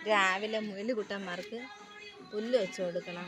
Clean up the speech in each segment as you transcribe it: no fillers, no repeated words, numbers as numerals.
രാവിലെ മുയലുകുട്ടന്മാർക്ക് പുല്ല് വെച്ച് കൊടുക്കണം.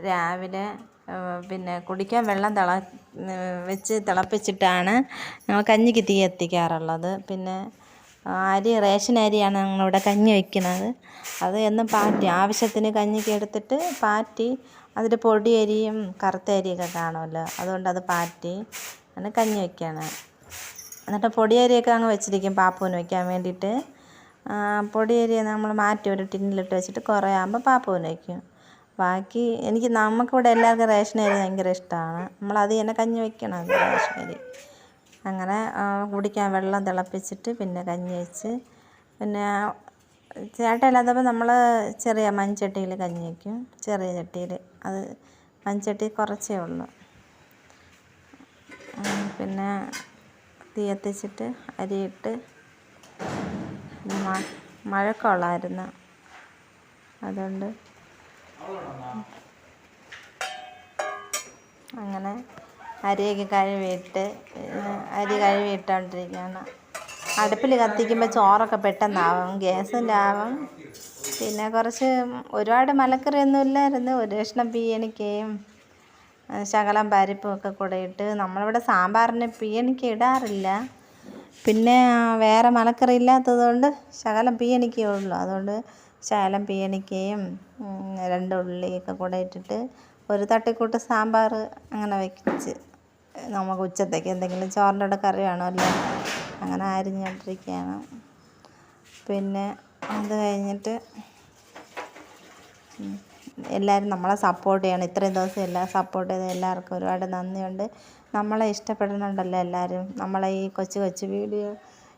രാവിലെ പിന്നെ കുടിക്കാൻ വെള്ളം വെച്ച് തിളപ്പിച്ചിട്ടാണ് ഞങ്ങൾ കഞ്ഞിക്ക് തീ കത്തിക്കാറുള്ളത്. പിന്നെ റേഷൻ അരിയാണ് ഞങ്ങളിവിടെ കഞ്ഞി വയ്ക്കുന്നത്. അത് എന്നും പാറ്റി ആവശ്യത്തിന് കഞ്ഞിക്ക് എടുത്തിട്ട് പാറ്റി അതിൽ പൊടി അരിയും കറുത്ത അരിയൊക്കെ കാണുമല്ലോ, അതുകൊണ്ട് അത് പാറ്റി ആണ് കഞ്ഞി വയ്ക്കുകയാണ്. എന്നിട്ട് പൊടിയരിയൊക്കെ അങ്ങ് വെച്ചിരിക്കും പാപ്പുവിന് വയ്ക്കാൻ വേണ്ടിയിട്ട്. പൊടിയരി നമ്മൾ മാറ്റി ഒരു ടിന്നിലിട്ട് വെച്ചിട്ട് കുറേ ആകുമ്പോൾ പാപ്പുവിന് വയ്ക്കും. ബാക്കി നമുക്കിവിടെ എല്ലാവർക്കും റേഷൻ അരി ഭയങ്കര ഇഷ്ടമാണ്. നമ്മളത് തന്നെ കഞ്ഞി വയ്ക്കണം, റേഷൻ അരി. അങ്ങനെ കുടിക്കാൻ വെള്ളം തിളപ്പിച്ചിട്ട് പിന്നെ കഞ്ഞി വെച്ച്, പിന്നെ ചേട്ടയില്ലാത്തപ്പോൾ നമ്മൾ ചെറിയ മൺചട്ടിയിൽ കഞ്ഞി വയ്ക്കും. ചെറിയ ചട്ടിയിൽ, അത് മൺചട്ടി കുറച്ചേ ഉള്ളൂ. പിന്നെ തീ കത്തിച്ചിട്ട് അരിയിട്ട്, മഴക്കമുള്ളായിരുന്നു, അതുകൊണ്ട് അങ്ങനെ അരിയൊക്കെ കഴുകിയിട്ട് കഴുകിയിട്ടോണ്ടിരിക്കുകയാണ്. അടുപ്പിൽ കത്തിക്കുമ്പോൾ ചോറൊക്കെ പെട്ടെന്നാവും, ഗ്യാസും ലാഭം. പിന്നെ ഒരുപാട് മലക്കറിയൊന്നും ഇല്ലായിരുന്നു. ഒരു കഷ്ണം പീയണിക്കയും ശകലം പരിപ്പും ഒക്കെ കൂടെ ഇട്ട്. നമ്മളിവിടെ സാമ്പാറിന് പീയണിക്ക ഇടാറില്ല. പിന്നെ വേറെ മലക്കറി ഇല്ലാത്തത് കൊണ്ട് ശകലം പീയണിക്കയേ ഉള്ളൂ. അതുകൊണ്ട് ശകലം പീയണിക്കയും 2 ഉള്ളിയൊക്കെ കൂടെ ഇട്ടിട്ട് ഒരു തട്ടിക്കൂട്ട് സാമ്പാർ അങ്ങനെ വയ്ച്ച്, നമുക്ക് ഉച്ചത്തേക്ക് എന്തെങ്കിലും ചോറിൻ്റെ കൂടെ കറി വേണമല്ലോ, അങ്ങനെ അരിഞ്ഞുകൊണ്ടിരിക്കുകയാണ്. പിന്നെ അത് കഴിഞ്ഞിട്ട് എല്ലാവരും നമ്മളെ സപ്പോർട്ട് ചെയ്യണം. ഇത്രയും ദിവസം എല്ലാം സപ്പോർട്ട് ചെയ്ത എല്ലാവർക്കും ഒരുപാട് നന്ദിയുണ്ട്. നമ്മളെ ഇഷ്ടപ്പെടുന്നുണ്ടല്ലോ എല്ലാവരും. നമ്മളെ ഈ കൊച്ചു വീഡിയോ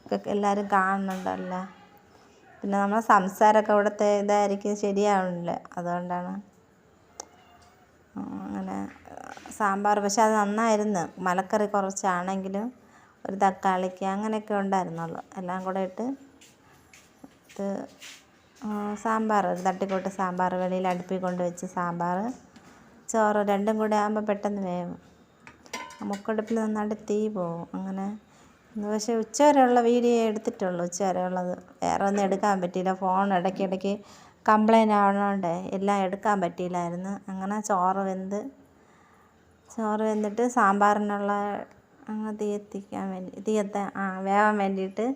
ഒക്കെ എല്ലാവരും കാണുന്നുണ്ടല്ലോ. പിന്നെ നമ്മളെ സംസാരമൊക്കെ ഇവിടുത്തെ ഇതായിരിക്കും ശരിയാവണില്ല, അതുകൊണ്ടാണ്. അങ്ങനെ സാമ്പാർ പക്ഷെ അത് നന്നായിരുന്നു. മലക്കറി കുറച്ചാണെങ്കിലും ഒരു തക്കാളിക്ക് അങ്ങനെയൊക്കെ ഉണ്ടായിരുന്നുള്ളൂ. എല്ലാം കൂടെ ഇട്ട് ഇത് സാമ്പാർ, ഒരു തട്ടിക്കൂട്ട് സാമ്പാർ. വെളിയിൽ അടുപ്പിൽ കൊണ്ട് വെച്ച് സാമ്പാർ, ചോറ് രണ്ടും കൂടെ ആകുമ്പോൾ പെട്ടെന്ന് വേവും. മുക്കടുപ്പിൽ നന്നായിട്ട് തീ പോവും. അങ്ങനെ പക്ഷേ ഉച്ചവരെയുള്ള വീഡിയോ എടുത്തിട്ടുള്ളൂ, ഉച്ചവരെയുള്ളത്. വേറെ ഒന്നും എടുക്കാൻ പറ്റിയില്ല. ഫോൺ ഇടയ്ക്കിടയ്ക്ക് കംപ്ലൈൻ്റ് ആവണോണ്ട് എല്ലാം എടുക്കാൻ പറ്റിയില്ലായിരുന്നു. അങ്ങനെ ചോറ് വെന്തിട്ട് സാമ്പാറിനുള്ള വേവാൻ വേണ്ടിയിട്ട്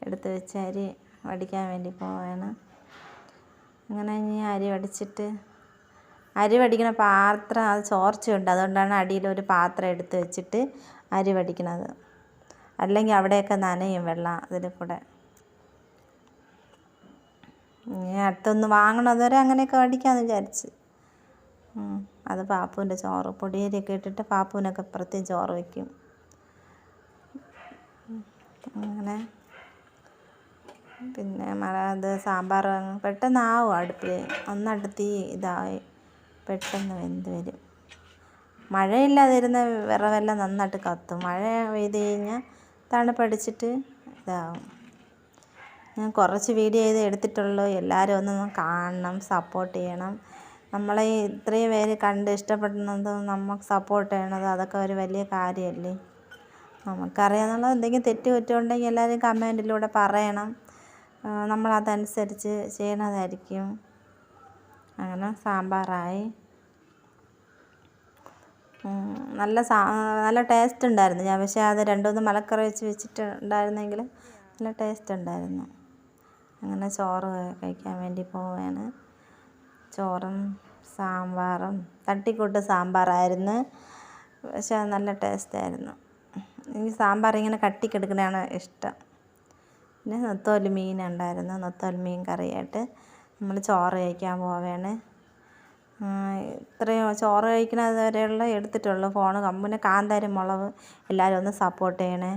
എടുത്ത് വെച്ച അരി വടിക്കാൻ വേണ്ടി പോവാണ്. അങ്ങനെ ഇനി അരി വടിക്കണ പാത്രം അത് ചോർച്ചയുണ്ട്, അതുകൊണ്ടാണ് അടിയിലൊരു പാത്രം എടുത്ത് വെച്ചിട്ട് അരി വടിക്കണത്. അല്ലെങ്കിൽ അവിടെയൊക്കെ നനയും വെള്ളം അതിൽ കൂടെ. ഇനി അടുത്തൊന്ന് വാങ്ങണതുവരെ അങ്ങനെയൊക്കെ വടിക്കാമെന്ന് വിചാരിച്ച്. അത് പാപ്പുവിൻ്റെ ചോറ്, പൊടിയരിയൊക്കെ ഇട്ടിട്ട് പാപ്പുവിനൊക്കെ പ്രത്യേകം ചോറ് വയ്ക്കും. അങ്ങനെ പിന്നെ അത് സാമ്പാർ പെട്ടെന്നാവും അടുപ്പിൽ, ഒന്നടുത്ത് ഇതായി പെട്ടെന്ന് വെന്ത് വരും. മഴയില്ലാതിരുന്ന വിറവെല്ലാം നന്നായിട്ട് കത്തും. മഴ പെയ്ത് കഴിഞ്ഞാൽ തണുപ്പടിച്ചിട്ട് ഇതാവും. ഞാൻ കുറച്ച് വീഡിയോ ചെയ്ത് എടുത്തിട്ടുള്ളൂ. എല്ലാവരും ഒന്ന് കാണണം, സപ്പോർട്ട് ചെയ്യണം. നമ്മളെ ഇത്രയും പേര് കണ്ട് ഇഷ്ടപ്പെടുന്നതും നമുക്ക് സപ്പോർട്ട് ചെയ്യണതും അതൊക്കെ ഒരു വലിയ കാര്യമല്ലേ. നമുക്കറിയാമെന്നുള്ളത് എന്തെങ്കിലും തെറ്റ് കുറ്റമുണ്ടെങ്കിൽ എല്ലാവരും കമൻറ്റിലൂടെ പറയണം. നമ്മളതനുസരിച്ച് ചെയ്യണതായിരിക്കും. അങ്ങനെ സാമ്പാറായി. നല്ല ടേസ്റ്റ് ഉണ്ടായിരുന്നു. ഞാൻ പക്ഷേ അത് 2-3 മലക്കറി വെച്ചിട്ടുണ്ടായിരുന്നെങ്കിൽ നല്ല ടേസ്റ്റ് ഉണ്ടായിരുന്നു. അങ്ങനെ ചോറ് കഴിക്കാൻ വേണ്ടി പോവുകയാണ്. ചോറും സാമ്പാറും തട്ടിക്കൂട്ട് സാമ്പാറായിരുന്നു. പക്ഷേ അത് നല്ല ടേസ്റ്റായിരുന്നു. എനിക്ക് സാമ്പാർ ഇങ്ങനെ കട്ടിക്കെടുക്കണതാണ് ഇഷ്ടം. പിന്നെ നൊത്തോലി മീനുണ്ടായിരുന്നു. നൊത്തോലി മീൻ കറിയായിട്ട് നമ്മൾ ചോറ് കഴിക്കാൻ പോവുകയാണ്. ഇത്രയും ചോറ് കഴിക്കണത് വരെയുള്ള എടുത്തിട്ടുള്ളൂ ഫോണ്. പിന്നെ കാന്താരി മുളക് എല്ലാവരും ഒന്ന് സപ്പോർട്ട് ചെയ്യണേ.